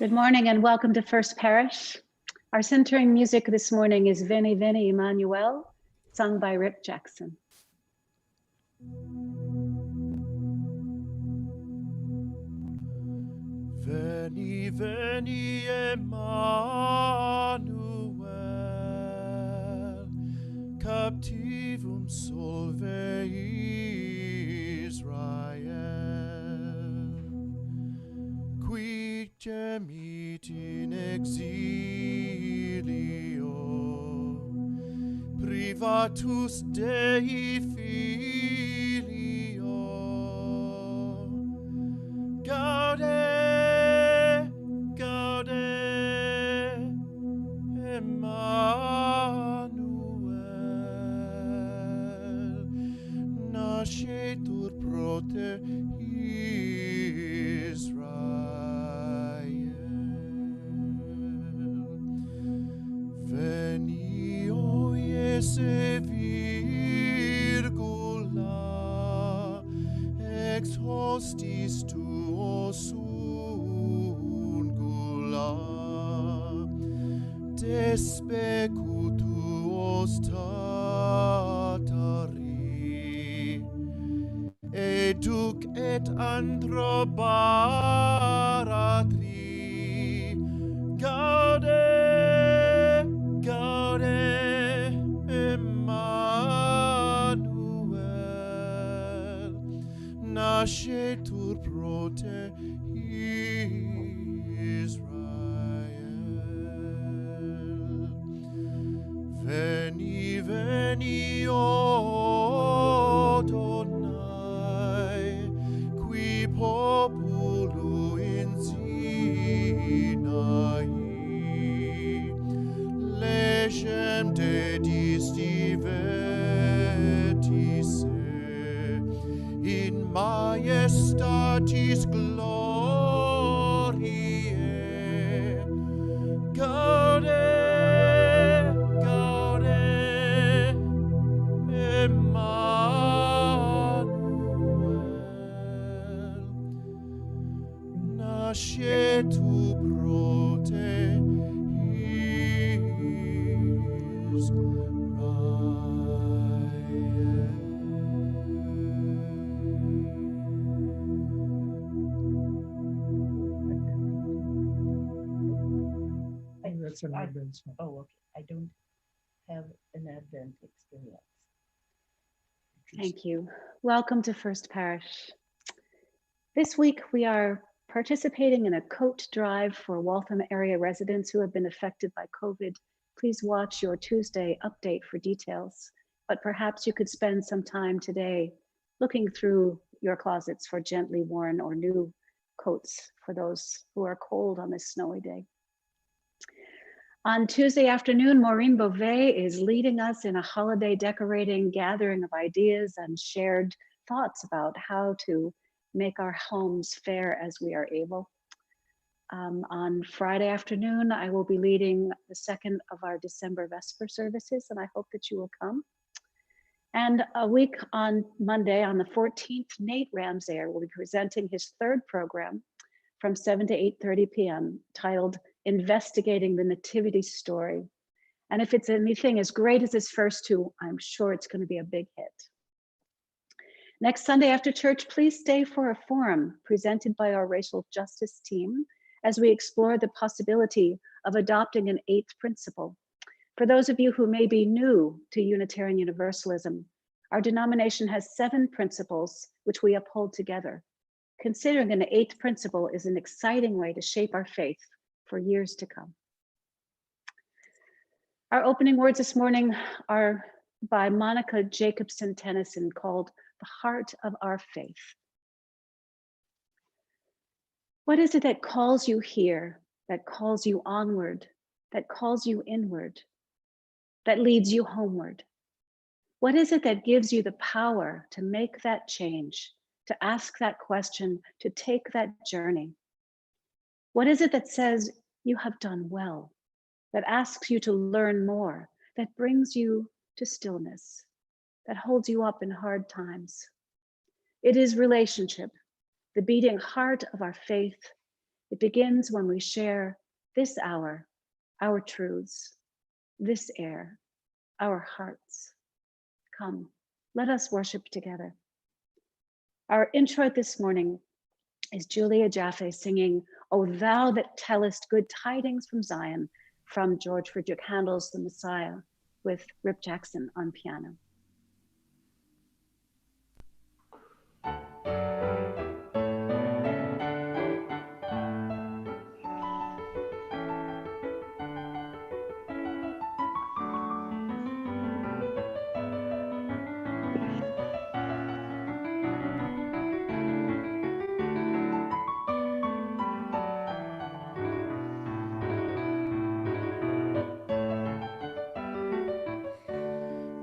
Good morning and welcome to First Parish. Our centering music this morning is Veni Veni Emmanuel, sung by Rick Jackson. Veni, veni, Emmanuel, captivum solve Israel, qui gemit in exilio, privatus Dei filio, gaude, Emmanuel, nascetur prote Israel. Veni, o Iese virgula, ex hostis tuos ungula, despecu tuos tatari, educ et antrobaratri, gaude, Emmanuel, nascetur prote Israel. Veni, veni, o Adonai, qui populu in Sinai, legem dedis divertisse, in majestatis gloriae, gaude, Emmanuel, nascetur prote That's an Advent song. Oh, okay. I don't have an Advent experience. Thank you. Welcome to First Parish. This week we are participating in a coat drive for Waltham area residents who have been affected by COVID. Please watch your Tuesday update for details, but perhaps you could spend some time today looking through your closets for gently worn or new coats for those who are cold on this snowy day. On Tuesday afternoon, Maureen Beauvais is leading us in a holiday decorating gathering of ideas and shared thoughts about how to make our homes fair as we are able. On Friday afternoon, I will be leading the second of our December Vesper services, and I hope that you will come. And a week on Monday, on the 14th, Nate Ramsayer will be presenting his third program from 7 to 8:30 p.m. titled Investigating the Nativity Story. And if it's anything as great as his first two, I'm sure it's going to be a big hit. Next Sunday after church, please stay for a forum presented by our racial justice team as we explore the possibility of adopting an eighth principle. For those of you who may be new to Unitarian Universalism, our denomination has 7 principles which we uphold together. Considering an eighth principle is an exciting way to shape our faith for years to come. Our opening words this morning are by Monica Jacobson Tennyson, called The Heart of Our Faith. What is it that calls you here, that calls you onward, that calls you inward, that leads you homeward? What is it that gives you the power to make that change, to ask that question, to take that journey? What is it that says you have done well, that asks you to learn more, that brings you to stillness, that holds you up in hard times? It is relationship, the beating heart of our faith, It begins when we share this hour, our truths, this air, our hearts. Come, let us worship together. Our introit this morning is Julia Jaffe singing, "O Thou That Tellest Good Tidings from Zion," from George Frederick Handel's The Messiah, with Rip Jackson on piano.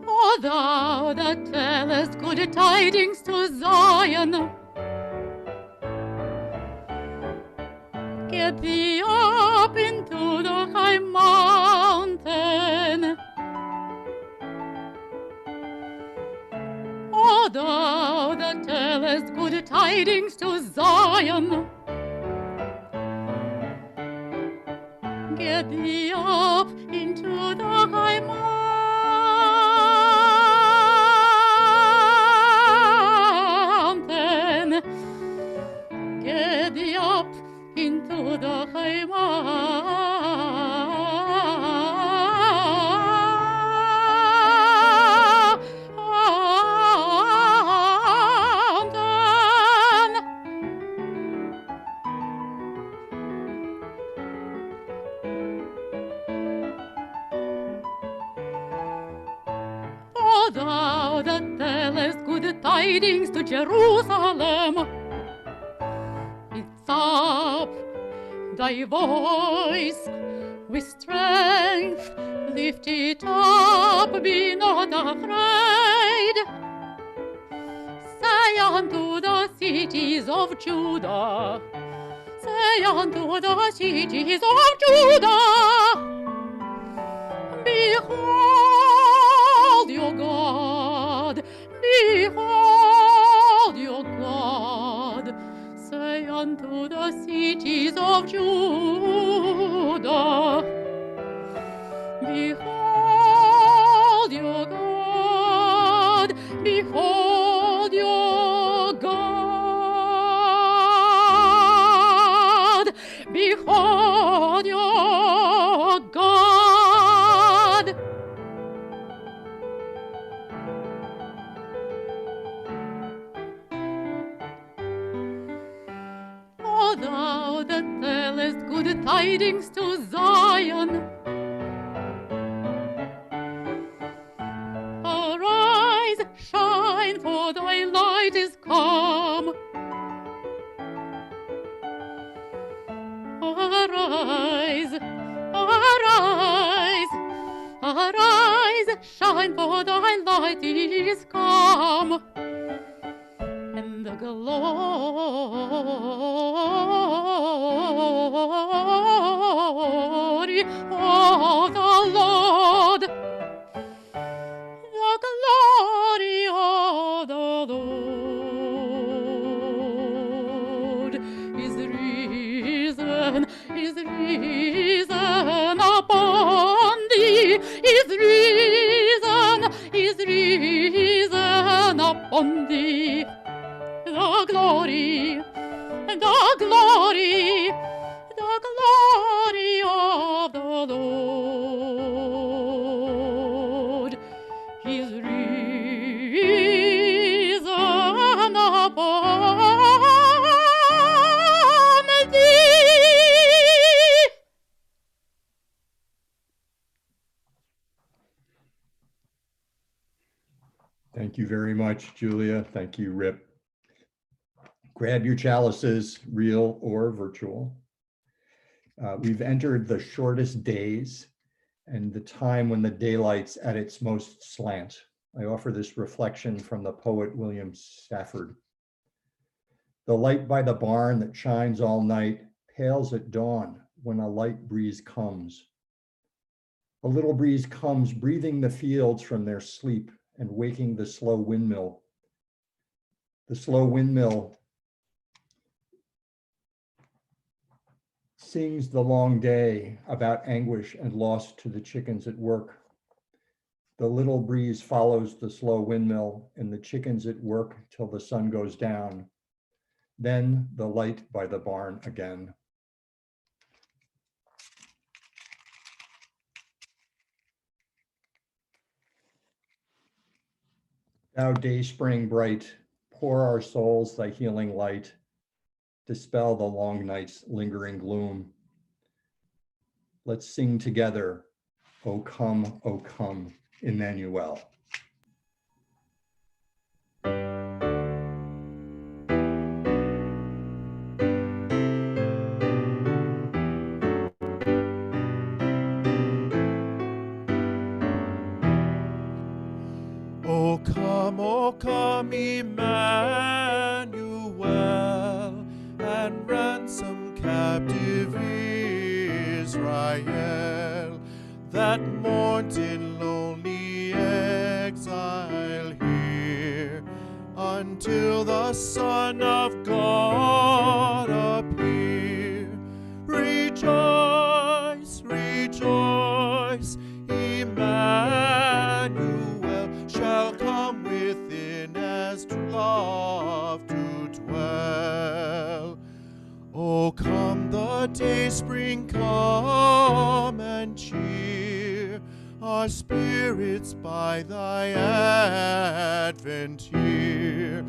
O thou that tellest good tidings to Zion, get thee up into the high mountain. O thou that tellest good tidings to Zion, get thee up into the high mountain. Get thee up into the high mountain. O thou that tellest good tidings to Jerusalem, lift up thy voice with strength, lift it up, be not afraid. Say unto the cities of Judah, say unto the cities of Judah, behold your God, behold your God. Say unto the cities of Judah, behold your God, behold your God, behold your God. O thou that tellest good tidings to Zion, arise, shine, for thy light is come. Arise, arise, arise, shine, for thy light is come. And the glory of the Lord, the glory of the Lord is risen upon thee, is risen upon thee. The glory, the glory, the glory of the Lord is risen upon thee. Thank you very much, Julia. Thank you, Rip. Grab your chalices, real or virtual. We've entered the shortest days and the time when the daylight's at its most slant. I offer this reflection from the poet William Stafford. The light by the barn that shines all night pales at dawn when a light breeze comes. A little breeze comes, breathing the fields from their sleep and waking the slow windmill. The slow windmill sings the long day about anguish and loss to the chickens at work. The little breeze follows the slow windmill and the chickens at work till the sun goes down. Then the light by the barn again. Thou day spring bright, pour our souls thy healing light, dispel the long night's lingering gloom. Let's sing together, O come, Emmanuel. O come, Emmanuel, and ransom captive Israel, that mourns in lonely exile here, until the Son of God appear. Rejoice, rejoice, Emmanuel shall come within as to love to dwell. Oh, come the day spring, come and cheer our spirits by thy advent here.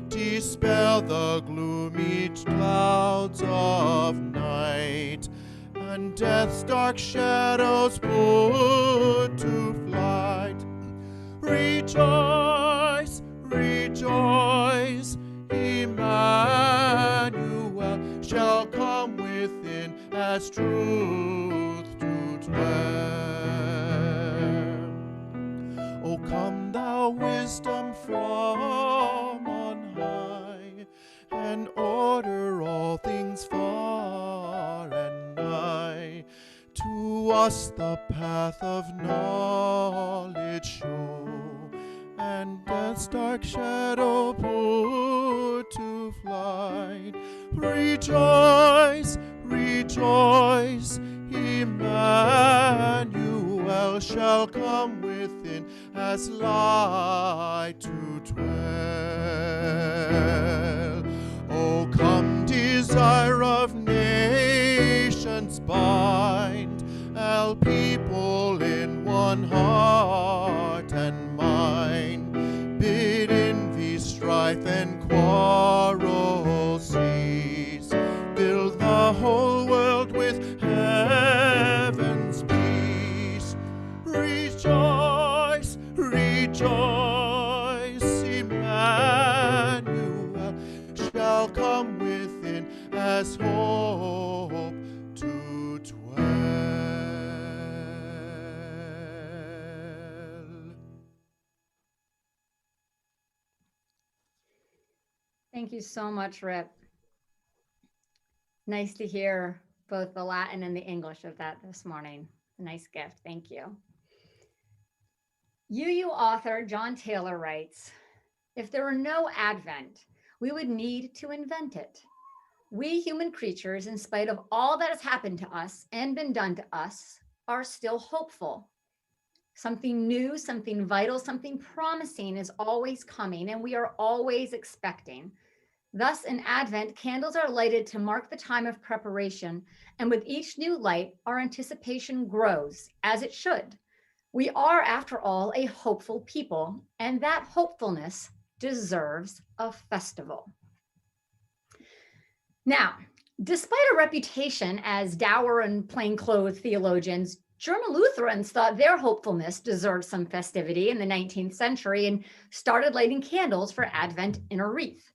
Dispel the gloomy clouds of night, and death's dark shadows put to flight. Rejoice, rejoice, Emmanuel shall come within as truth to dwell. O come thou wisdom from on high, and order all things far and nigh. To us the path of knowledge show, and death's dark shadow put to flight. Rejoice, rejoice, Emmanuel shall come within as light to dwell. O come, desire of nations, bind all people in one heart and mind. Bid envy, strife, and quarrel cease. Fill the whole world with heaven's peace. Rejoice, rejoice, Emmanuel shall come within as hope to dwell. Thank you so much, Rip. Nice to hear both the Latin and the English of that this morning. A nice gift. Thank you. UU author John Taylor writes, "If there were no Advent, we would need to invent it. We human creatures, in spite of all that has happened to us and been done to us, are still hopeful. Something new, something vital, something promising is always coming, and we are always expecting. Thus, in Advent, candles are lighted to mark the time of preparation, and with each new light, our anticipation grows, as it should. We are, after all, a hopeful people, and that hopefulness deserves a festival." Now, despite a reputation as dour and plainclothes theologians, German Lutherans thought their hopefulness deserved some festivity in the 19th century and started lighting candles for Advent in a wreath.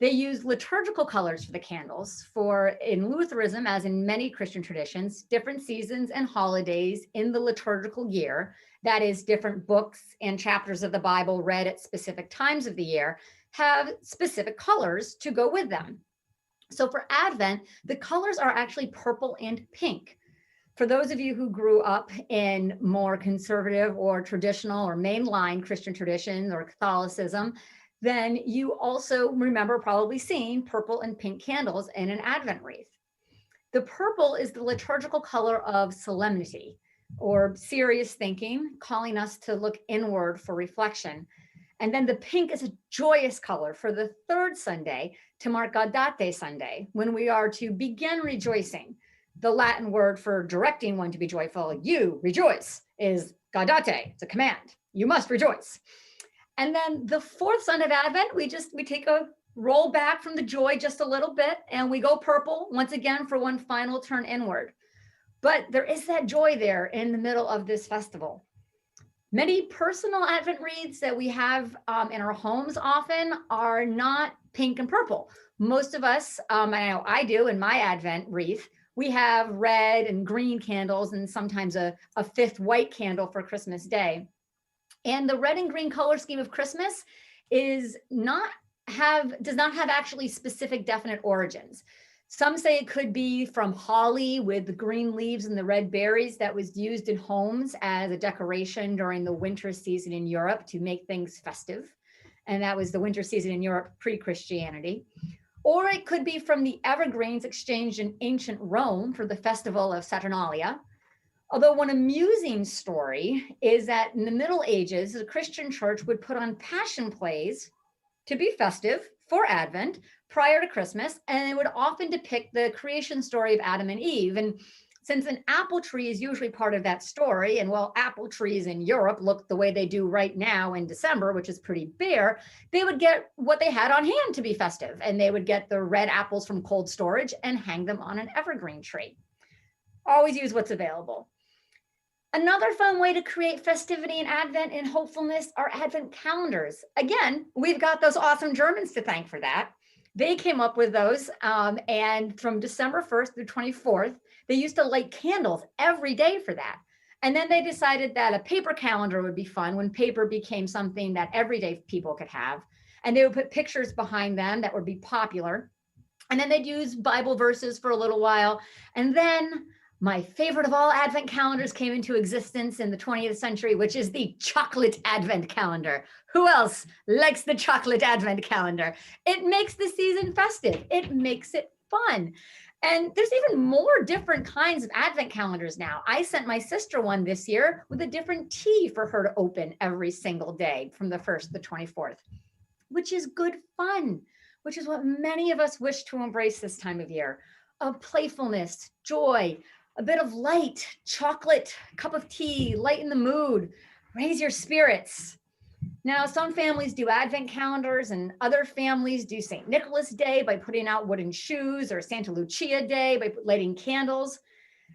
They used liturgical colors for the candles, for in Lutheranism, as in many Christian traditions, different seasons and holidays in the liturgical year, that is, different books and chapters of the Bible read at specific times of the year, have specific colors to go with them. So for Advent, the colors are actually purple and pink. For those of you who grew up in more conservative or traditional or mainline Christian traditions or Catholicism, then you also remember probably seeing purple and pink candles in an Advent wreath. The purple is the liturgical color of solemnity or serious thinking, calling us to look inward for reflection. And then the pink is a joyous color for the third Sunday to mark Gaudete Sunday, when we are to begin rejoicing. The Latin word for directing one to be joyful, you rejoice, is Gaudete. It's a command. You must rejoice. And then the fourth Sunday of Advent, we take a roll back from the joy just a little bit, and we go purple once again for one final turn inward. But there is that joy there in the middle of this festival. Many personal Advent wreaths that we have in our homes often are not pink and purple. Most of us, I know I do in my Advent wreath, we have red and green candles and sometimes a fifth white candle for Christmas Day. And the red and green color scheme of Christmas does not have actually specific definite origins. Some say it could be from holly with the green leaves and the red berries that was used in homes as a decoration during the winter season in Europe to make things festive. And that was the winter season in Europe pre-Christianity. Or it could be from the evergreens exchanged in ancient Rome for the festival of Saturnalia. Although one amusing story is that in the Middle Ages, the Christian church would put on passion plays to be festive for Advent prior to Christmas, and it would often depict the creation story of Adam and Eve. And since an apple tree is usually part of that story, and while apple trees in Europe look the way they do right now in December, which is pretty bare, they would get what they had on hand to be festive, and they would get the red apples from cold storage and hang them on an evergreen tree. Always use what's available. Another fun way to create festivity and Advent and hopefulness are Advent calendars. Again, we've got those awesome Germans to thank for that. They came up with those, and from December 1st through 24th, they used to light candles every day for that. And then they decided that a paper calendar would be fun when paper became something that everyday people could have. And they would put pictures behind them that would be popular. And then they'd use Bible verses for a little while. And then my favorite of all Advent calendars came into existence in the 20th century, which is the chocolate Advent calendar. Who else likes the chocolate Advent calendar? It makes the season festive. It makes it fun. And there's even more different kinds of Advent calendars now. I sent my sister one this year with a different tea for her to open every single day from the 1st to the 24th, which is good fun, which is what many of us wish to embrace this time of year. Of playfulness, joy, a bit of light, chocolate, cup of tea, lighten the mood, raise your spirits. Now, some families do Advent calendars and other families do St. Nicholas Day by putting out wooden shoes, or Santa Lucia Day by lighting candles.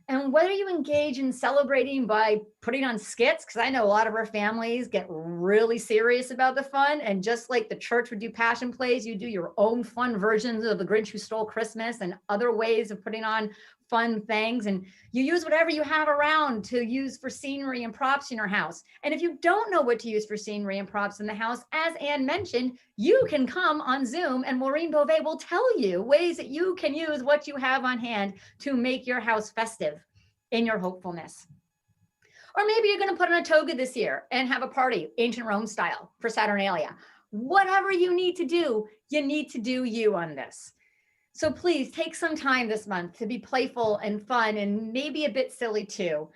And whether you engage in celebrating by putting on skits, because I know a lot of our families get really serious about the fun, and just like the church would do passion plays, you do your own fun versions of The Grinch Who Stole Christmas and other ways of putting on fun things, and you use whatever you have around to use for scenery and props in your house. And if you don't know what to use for scenery and props in the house, as Anne mentioned, you can come on Zoom and Maureen Beauvais will tell you ways that you can use what you have on hand to make your house festive in your hopefulness. Or maybe you're going to put on a toga this year and have a party, ancient Rome style, for Saturnalia. Whatever you need to do you on this. So please take some time this month to be playful and fun and maybe a bit silly too.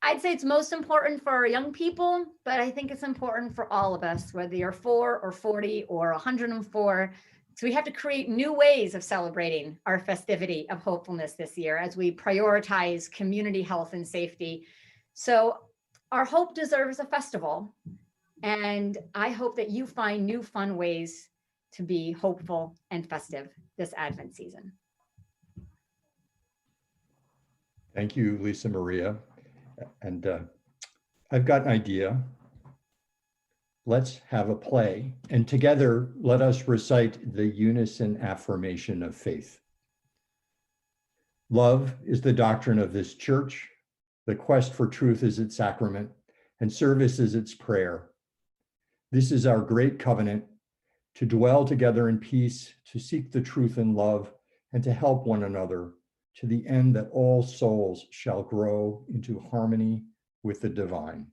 I'd say it's most important for our young people, but I think it's important for all of us, whether you're 4 or 40 or 104. So we have to create new ways of celebrating our festivity of hopefulness this year as we prioritize community health and safety. So our hope deserves a festival. And I hope that you find new fun ways to be hopeful and festive this Advent season. Thank you, Lisa Maria. And I've got an idea. Let's have a play, and together let us recite the unison affirmation of faith. Love is the doctrine of this church. The quest for truth is its sacrament, and service is its prayer. This is our great covenant, to dwell together in peace, to seek the truth in love, and to help one another, to the end that all souls shall grow into harmony with the divine.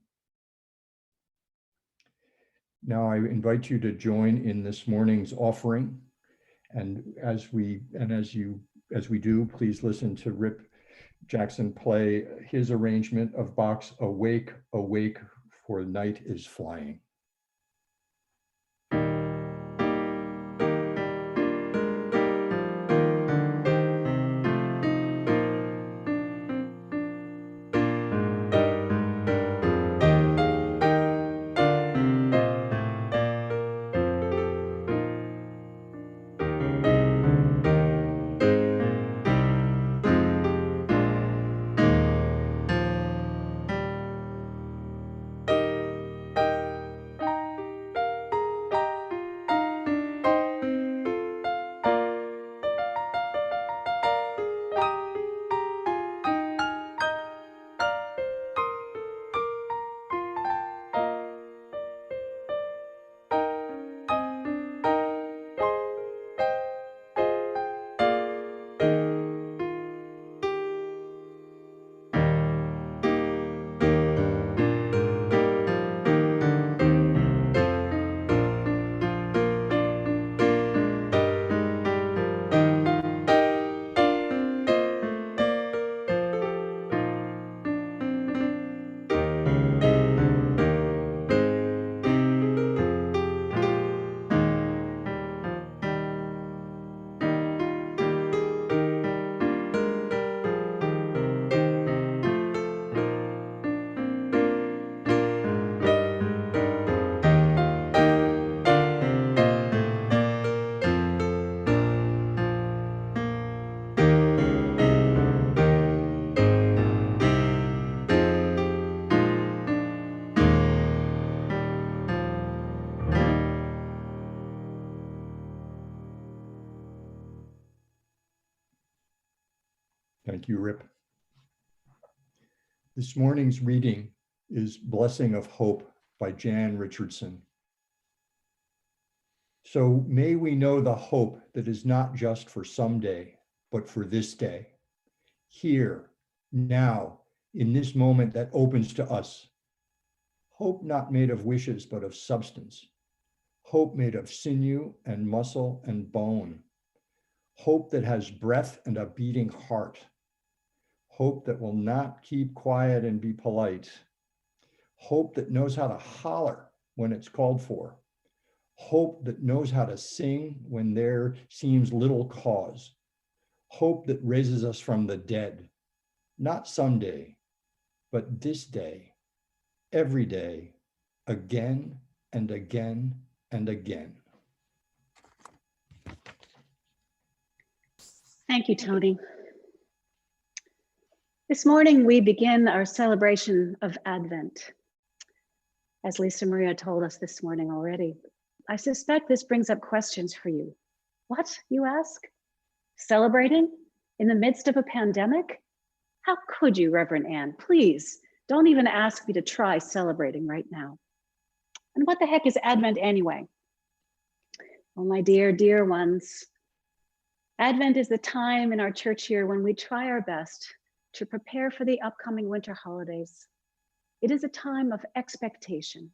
Now I invite you to join in this morning's offering. And as you as we do, please listen to Rip Jackson play his arrangement of Bach's Awake, Awake, for Night is Flying. Thank you, Rip. This morning's reading is Blessing of Hope by Jan Richardson. So may we know the hope that is not just for someday, but for this day, here, now, in this moment that opens to us. Hope not made of wishes, but of substance. Hope made of sinew and muscle and bone. Hope that has breath and a beating heart. Hope that will not keep quiet and be polite. Hope that knows how to holler when it's called for. Hope that knows how to sing when there seems little cause. Hope that raises us from the dead, not someday, but this day, every day, again and again and again. Thank you, Tony. This morning, we begin our celebration of Advent. As Lisa Maria told us this morning already, I suspect this brings up questions for you. What, you ask? Celebrating in the midst of a pandemic? How could you, Reverend Ann? Please, don't even ask me to try celebrating right now. And what the heck is Advent anyway? Oh, my dear, dear ones, Advent is the time in our church year when we try our best to prepare for the upcoming winter holidays. It is a time of expectation.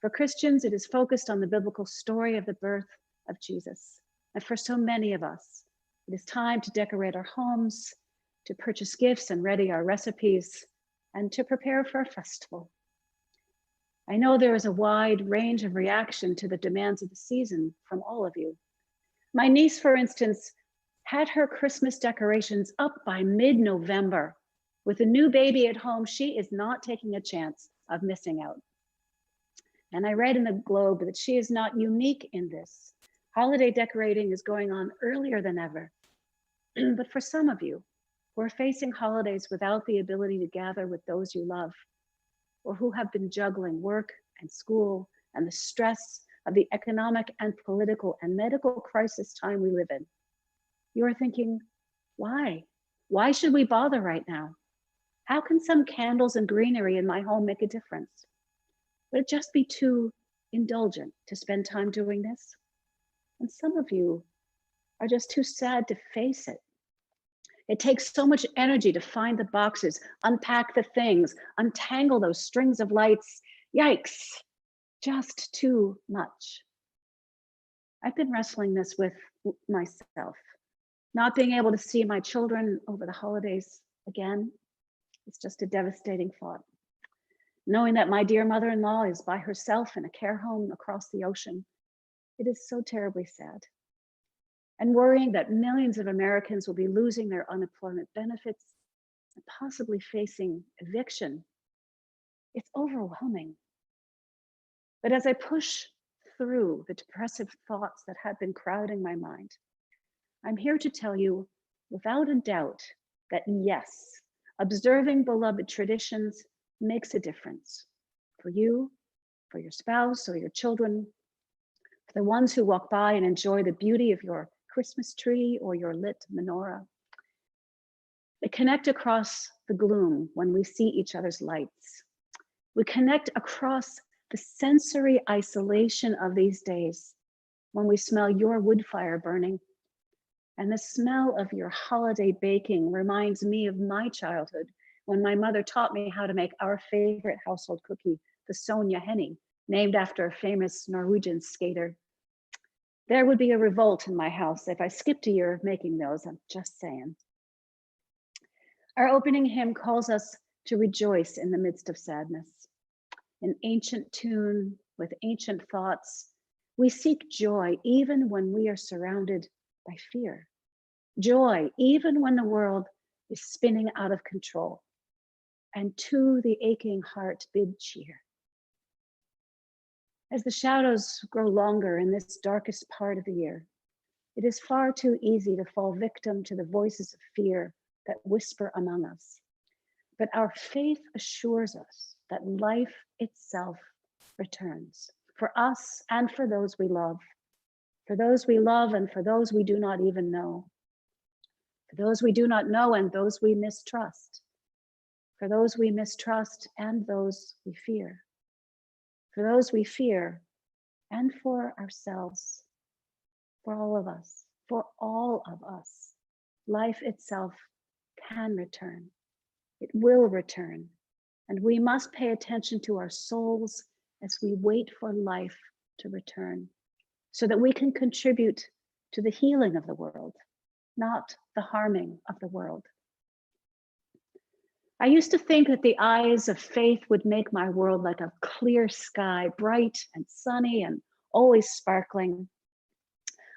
For Christians, it is focused on the biblical story of the birth of Jesus. And for so many of us, it is time to decorate our homes, to purchase gifts and ready our recipes, and to prepare for a festival. I know there is a wide range of reaction to the demands of the season from all of you. My niece, for instance, had her Christmas decorations up by mid-November. With a new baby at home, she is not taking a chance of missing out. And I read in the Globe that she is not unique in this. Holiday decorating is going on earlier than ever. But for some of you who are facing holidays without the ability to gather with those you love, or who have been juggling work and school and the stress of the economic and political and medical crisis time we live in, you are thinking, why? Why should we bother right now? How can some candles and greenery in my home make a difference? Would it just be too indulgent to spend time doing this? And some of you are just too sad to face it. It takes so much energy to find the boxes, unpack the things, untangle those strings of lights. Yikes, just too much. I've been wrestling this with myself. Not being able to see my children over the holidays again, it's just a devastating thought. Knowing that my dear mother-in-law is by herself in a care home across the ocean, it is so terribly sad. And worrying that millions of Americans will be losing their unemployment benefits and possibly facing eviction, it's overwhelming. But as I push through the depressive thoughts that have been crowding my mind, I'm here to tell you without a doubt that yes, observing beloved traditions makes a difference for you, for your spouse or your children, for the ones who walk by and enjoy the beauty of your Christmas tree or your lit menorah. They connect across the gloom when we see each other's lights. We connect across the sensory isolation of these days when we smell your wood fire burning. And the smell of your holiday baking reminds me of my childhood when my mother taught me how to make our favorite household cookie, the Sonja Hennie, named after a famous Norwegian skater. There would be a revolt in my house if I skipped a year of making those, I'm just saying. Our opening hymn calls us to rejoice in the midst of sadness. An ancient tune with ancient thoughts, we seek joy even when we are surrounded by fear. Joy even when the world is spinning out of control. And to the aching heart bid cheer. As the shadows grow longer in this darkest part of the year, it is far too easy to fall victim to the voices of fear that whisper among us. But our faith assures us that life itself returns for us and for those we love and for those we do not even know, for those we do not know and those we mistrust, for those we mistrust and those we fear, for those we fear and for ourselves, for all of us, life itself can return. It will return, and we must pay attention to our souls as we wait for life to return, so that we can contribute to the healing of the world, not the harming of the world. I used to think that the eyes of faith would make my world like a clear sky, bright and sunny and always sparkling.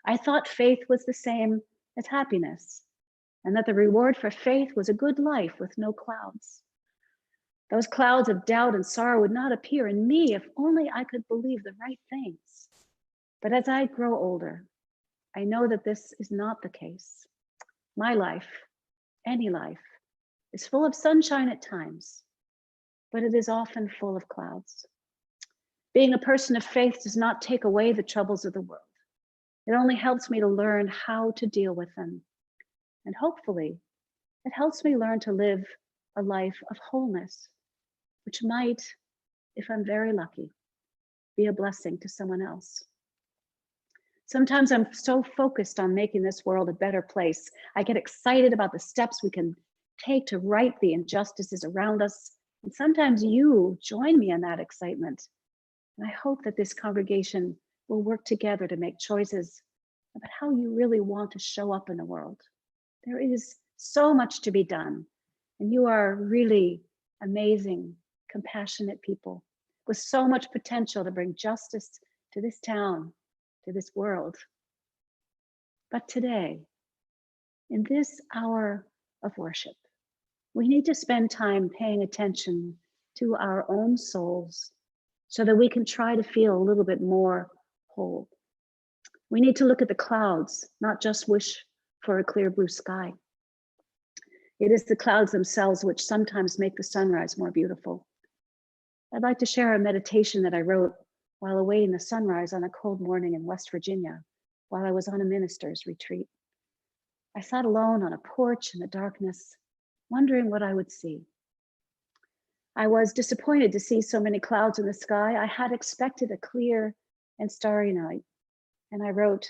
I thought faith was the same as happiness, and that the reward for faith was a good life with no clouds. Those clouds of doubt and sorrow would not appear in me if only I could believe the right things. But as I grow older, I know that this is not the case. My life, any life, is full of sunshine at times, but it is often full of clouds. Being a person of faith does not take away the troubles of the world. It only helps me to learn how to deal with them. And hopefully, it helps me learn to live a life of wholeness, which might, if I'm very lucky, be a blessing to someone else. Sometimes I'm so focused on making this world a better place. I get excited about the steps we can take to right the injustices around us. And sometimes you join me in that excitement. And I hope that this congregation will work together to make choices about how you really want to show up in the world. There is so much to be done. And you are really amazing, compassionate people with so much potential to bring justice to this town, to this world. But today, in this hour of worship, we need to spend time paying attention to our own souls so that we can try to feel a little bit more whole. We need to look at the clouds, not just wish for a clear blue sky. It is the clouds themselves which sometimes make the sunrise more beautiful. I'd like to share a meditation that I wrote while awaiting the sunrise on a cold morning in West Virginia, while I was on a minister's retreat. I sat alone on a porch in the darkness, wondering what I would see. I was disappointed to see so many clouds in the sky. I had expected a clear and starry night. And I wrote,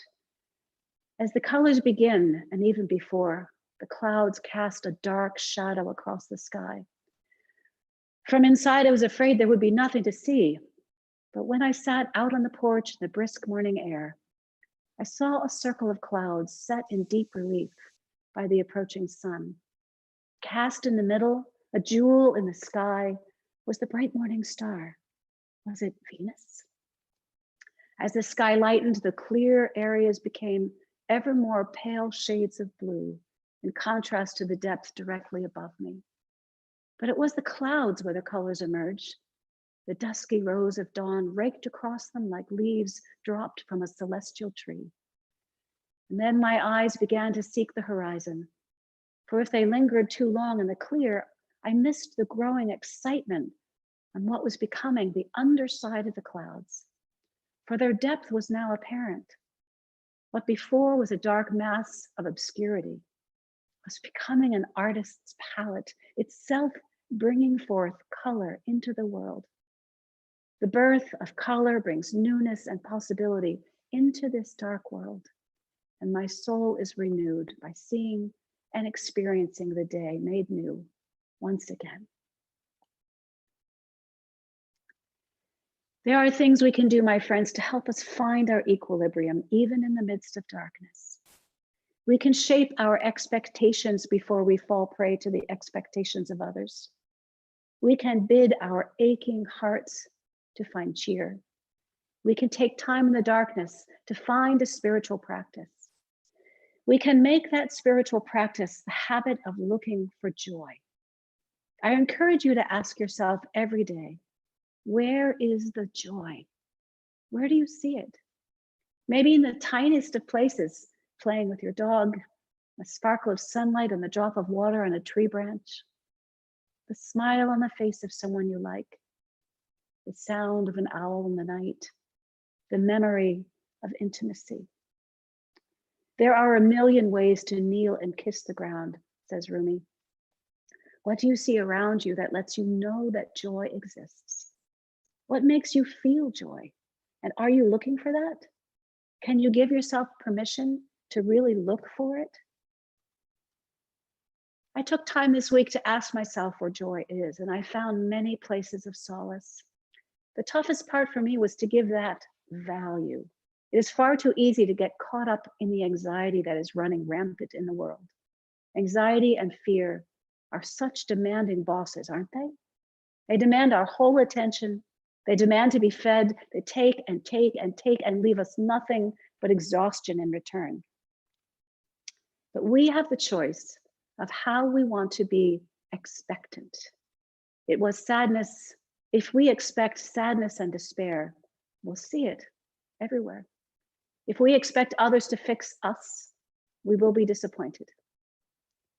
as the colors begin, and even before, the clouds cast a dark shadow across the sky. From inside, I was afraid there would be nothing to see. But when I sat out on the porch in the brisk morning air, I saw a circle of clouds set in deep relief, by the approaching sun. Cast in the middle, a jewel in the sky, was the bright morning star. Was it Venus? As the sky lightened, the clear areas became ever more pale shades of blue in contrast to the depth directly above me. But it was the clouds where the colors emerged. The dusky rose of dawn raked across them like leaves dropped from a celestial tree. And then my eyes began to seek the horizon, for if they lingered too long in the clear, I missed the growing excitement on what was becoming the underside of the clouds. For their depth was now apparent. What before was a dark mass of obscurity was becoming an artist's palette, itself bringing forth color into the world. The birth of color brings newness and possibility into this dark world, and my soul is renewed by seeing and experiencing the day made new once again. There are things we can do, my friends, to help us find our equilibrium, even in the midst of darkness. We can shape our expectations before we fall prey to the expectations of others. We can bid our aching hearts to find cheer. We can take time in the darkness to find a spiritual practice. We can make that spiritual practice the habit of looking for joy. I encourage you to ask yourself every day, where is the joy? Where do you see it? Maybe in the tiniest of places, playing with your dog, a sparkle of sunlight on the drop of water on a tree branch, the smile on the face of someone you like, the sound of an owl in the night, the memory of intimacy. There are a million ways to kneel and kiss the ground, says Rumi. What do you see around you that lets you know that joy exists? What makes you feel joy? And are you looking for that? Can you give yourself permission to really look for it? I took time this week to ask myself where joy is, and I found many places of solace. The toughest part for me was to give that value. It is far too easy to get caught up in the anxiety that is running rampant in the world. Anxiety and fear are such demanding bosses, aren't they? They demand our whole attention. They demand to be fed. They take and take and take and leave us nothing but exhaustion in return. But we have the choice of how we want to be expectant. It was sadness. If we expect sadness and despair, we'll see it everywhere. If we expect others to fix us, we will be disappointed.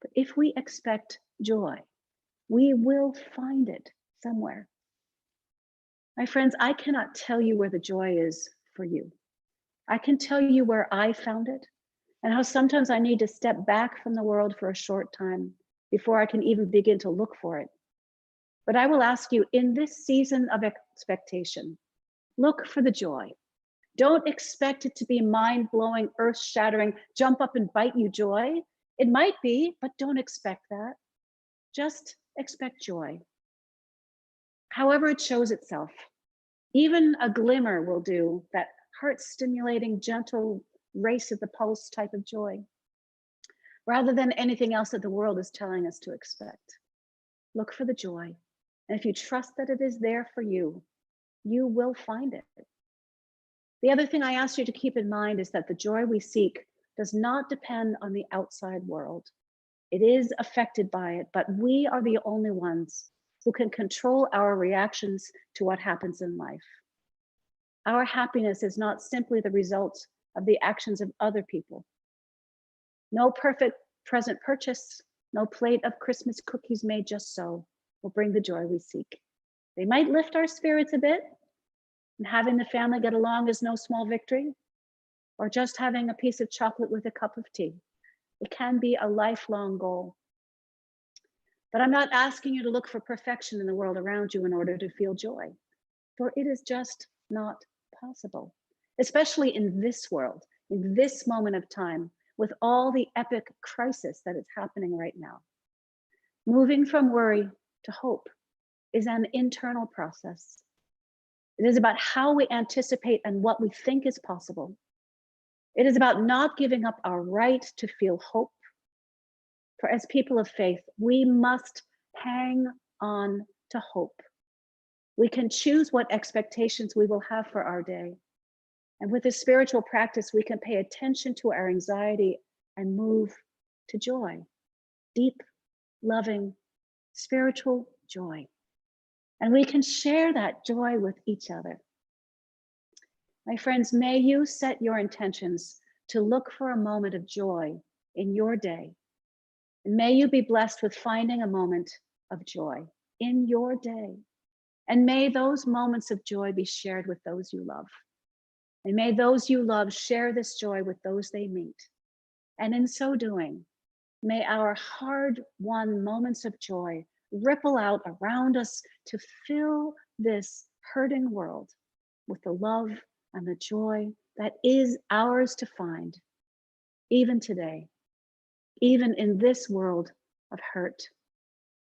But if we expect joy, we will find it somewhere. My friends, I cannot tell you where the joy is for you. I can tell you where I found it and how sometimes I need to step back from the world for a short time before I can even begin to look for it. But I will ask you, in this season of expectation, look for the joy. Don't expect it to be mind-blowing, earth-shattering, jump up and bite you joy. It might be, but don't expect that. Just expect joy. However it shows itself, even a glimmer will do, that heart-stimulating, gentle race of the pulse type of joy, rather than anything else that the world is telling us to expect. Look for the joy. And if you trust that it is there for you, you will find it. The other thing I ask you to keep in mind is that the joy we seek does not depend on the outside world. It is affected by it, but we are the only ones who can control our reactions to what happens in life. Our happiness is not simply the result of the actions of other people. No perfect present purchase, no plate of Christmas cookies made just so will bring the joy we seek. They might lift our spirits a bit, and having the family get along is no small victory, or just having a piece of chocolate with a cup of tea. It can be a lifelong goal. But I'm not asking you to look for perfection in the world around you in order to feel joy, for it is just not possible, especially in this world, in this moment of time, with all the epic crisis that is happening right now. Moving from worry to hope is an internal process. It is about how we anticipate and what we think is possible. It is about not giving up our right to feel hope, For as people of faith, we must hang on to hope. We can choose what expectations we will have for our day. And with this spiritual practice, we can pay attention to our anxiety and move to joy, deep, loving, spiritual joy. And we can share that joy with each other. My friends, may you set your intentions to look for a moment of joy in your day. And may you be blessed with finding a moment of joy in your day. And may those moments of joy be shared with those you love. And may those you love share this joy with those they meet. And in so doing, may our hard-won moments of joy ripple out around us to fill this hurting world with the love and the joy that is ours to find, even today, even in this world of hurt,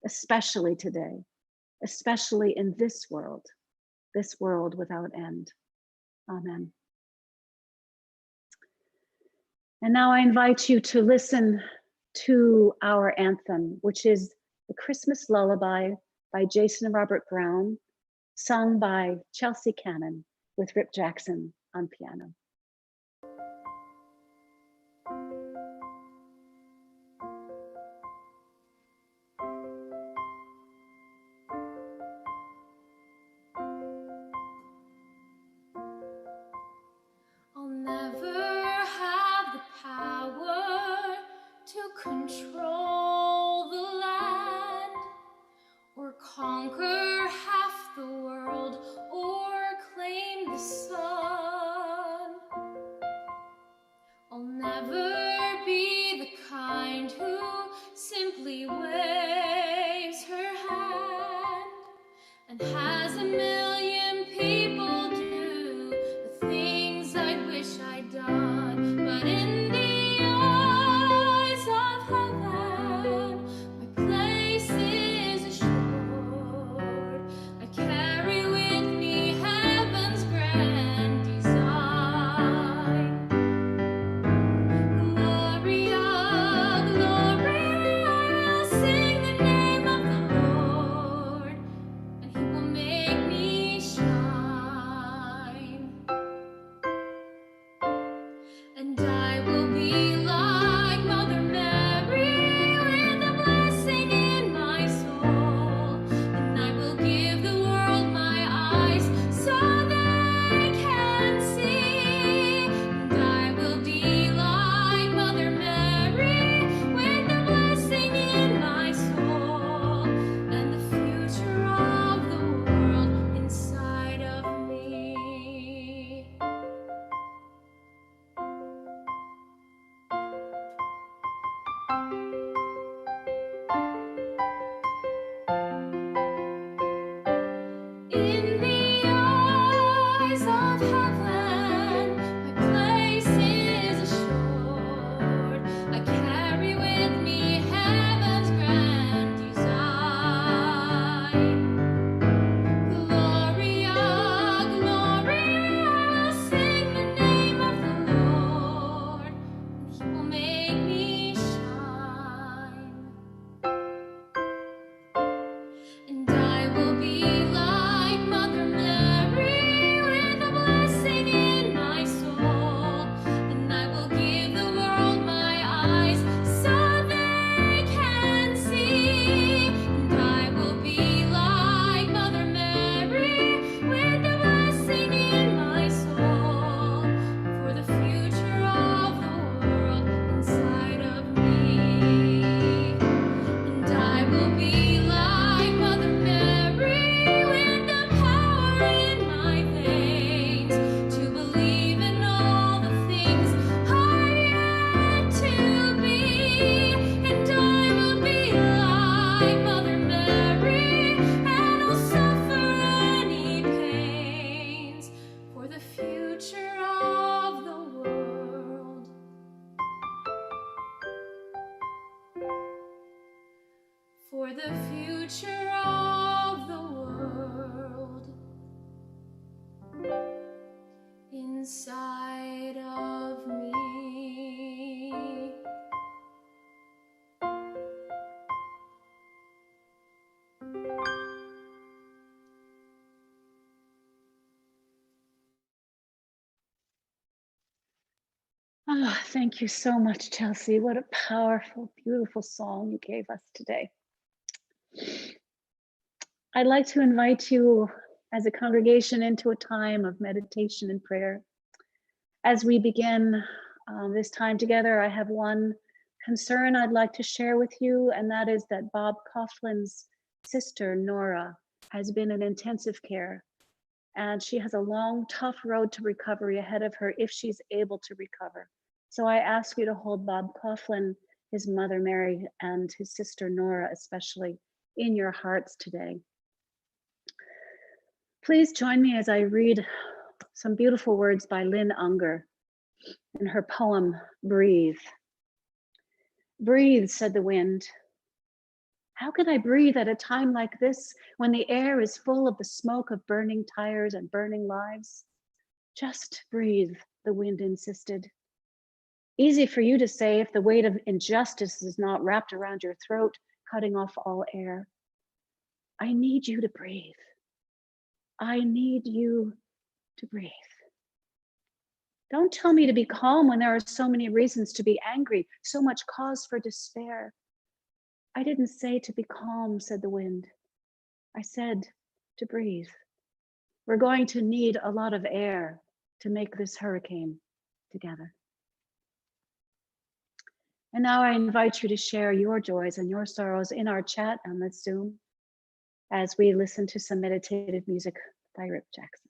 especially today, especially in this world without end. Amen. And now I invite you to listen to our anthem, which is the Christmas Lullaby by Jason Robert Brown, sung by Chelsea Cannon with Rip Jackson on piano. I'll never have the power to control the land or conquer half the world or claim the sun. I'll never be the kind who simply waves her hand and has a million people do the things I wish I'd done. But in the eyes of heaven, my place is assured. I carry with me heaven's grand design. Gloria, Gloria, I'll sing the name of the Lord, and He will make me shine. And I will be like Mother Mary with a blessing in my soul. And I will give the world my eyes so they can see. And I will be like Mother Mary with a blessing in my soul. And the future of the world inside of me. In the eyes of heaven, my place is assured. I carry with me heaven's grand design. Gloria, Gloria, I'll sing the name of the Lord, and He will make me shine. And I will be like Mother Mary with a blessing in my soul. And I will give the world my eyes so they can see. And I will be like Mother Mary with a blessing in my soul for the future of the world inside of me. And I will be like Mother Mary with the power in my veins to believe in all the things I yet to be. And I will be like Mother Mary, and I'll suffer any pains for the future of the world. For the future of the world inside of me. Oh, thank you so much, Chelsea. What a powerful, beautiful song you gave us today. I'd like to invite you as a congregation into a time of meditation and prayer. As we begin this time together, I have one concern I'd like to share with you, and that is that Bob Coughlin's sister, Nora, has been in intensive care, and she has a long, tough road to recovery ahead of her if she's able to recover. So I ask you to hold Bob Coughlin, his mother, Mary, and his sister, Nora, especially, in your hearts today. Please join me as I read some beautiful words by Lynn Unger in her poem, Breathe. Breathe, said the wind. How can I breathe at a time like this when the air is full of the smoke of burning tires and burning lives? Just breathe, the wind insisted. Easy for you to say if the weight of injustice is not wrapped around your throat, cutting off all air. I need you to breathe. I need you to breathe. Don't tell me to be calm when there are so many reasons to be angry, so much cause for despair. I didn't say to be calm, said the wind. I said to breathe. We're going to need a lot of air to make this hurricane together. And now I invite you to share your joys and your sorrows in our chat on this Zoom as we listen to some meditative music by Rip Jackson.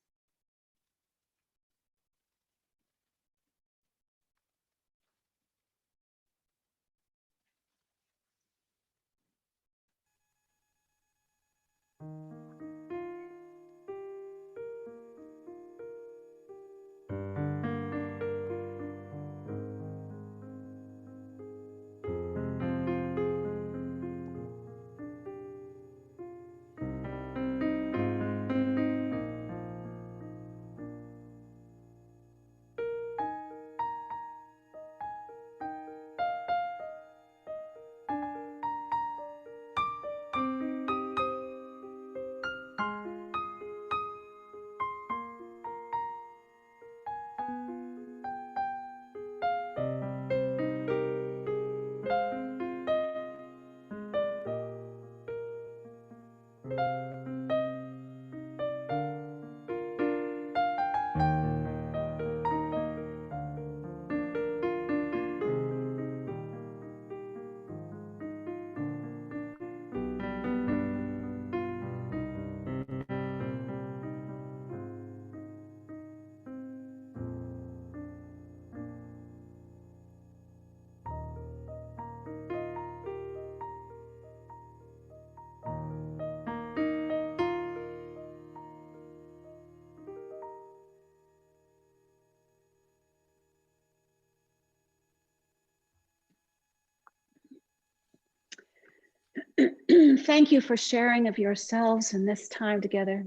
Thank you for sharing of yourselves in this time together.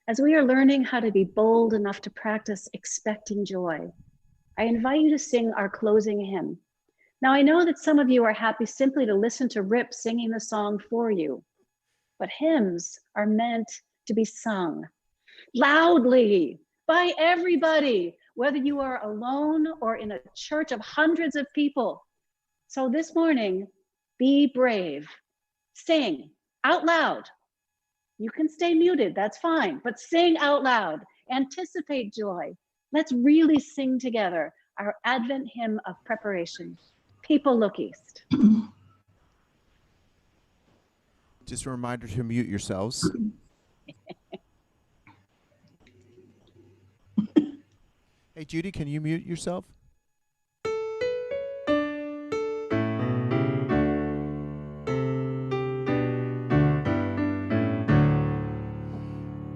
As we are learning how to be bold enough to practice expecting joy, I invite you to sing our closing hymn. Now, I know that some of you are happy simply to listen to Rip singing the song for you, but hymns are meant to be sung loudly by everybody, whether you are alone or in a church of hundreds of people. So this morning, be brave. Sing out loud. You can stay muted, that's fine, but sing out loud. Anticipate joy. Let's really sing together our Advent hymn of preparation. People look east. Just a reminder to mute yourselves. Hey, Judy, can you mute yourself?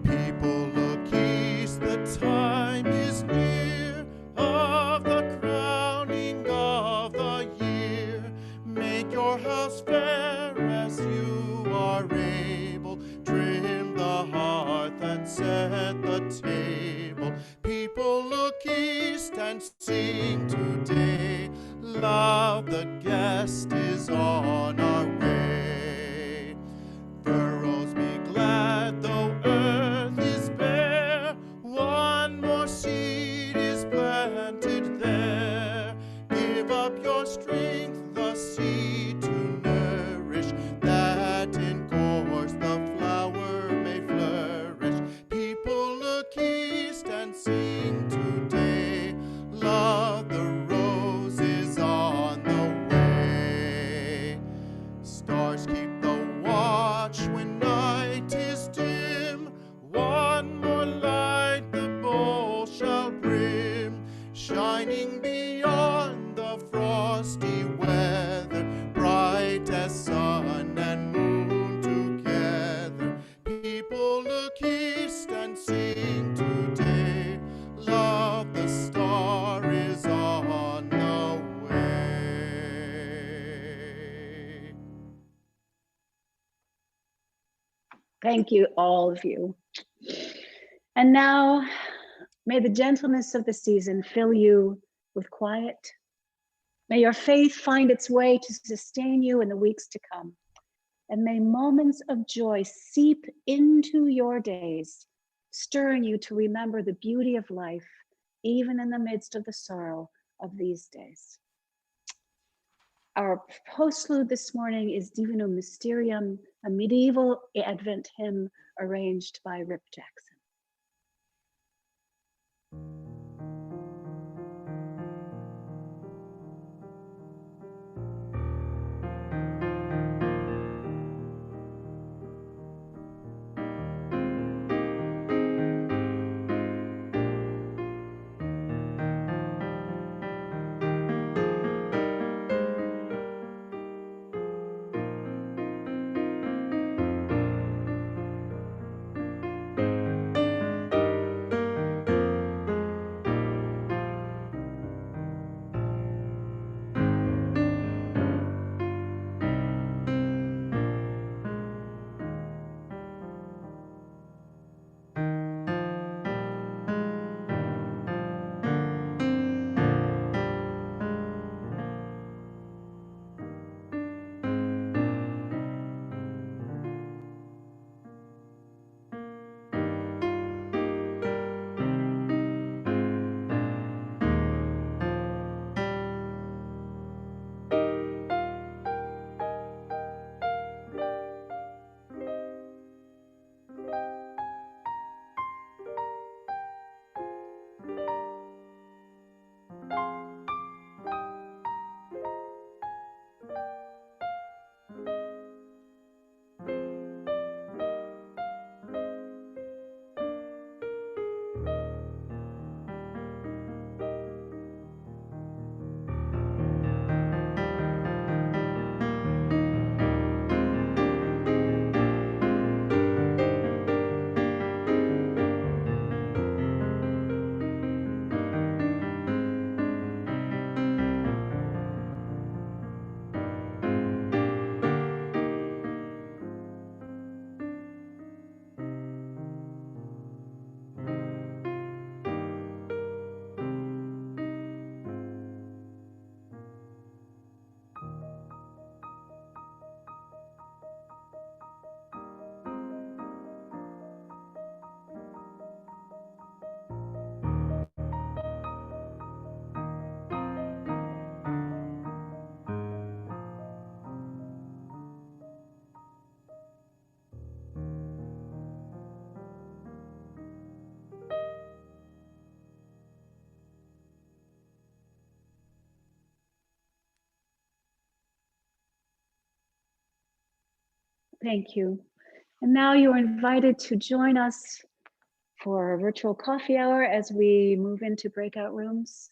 People look east, the time is near of the crowning of the year. Make your house fair as you are able. Trim the hearth and set the table. People look east and sing today. Loud, the guest is on our way. Furrows be glad though earth is bare. One more seed is planted there. bright as sun and moon together. People look east and sing today. Love, the star is on the way. Thank you, all of you. And now, may the gentleness of the season fill you with quiet. May your faith find its way to sustain you in the weeks to come. And may moments of joy seep into your days, stirring you to remember the beauty of life, even in the midst of the sorrow of these days. Our postlude this morning is Divinum Mysterium, a medieval Advent hymn arranged by Rip Jackson. Thank you. And now you are invited to join us for a virtual coffee hour as we move into breakout rooms.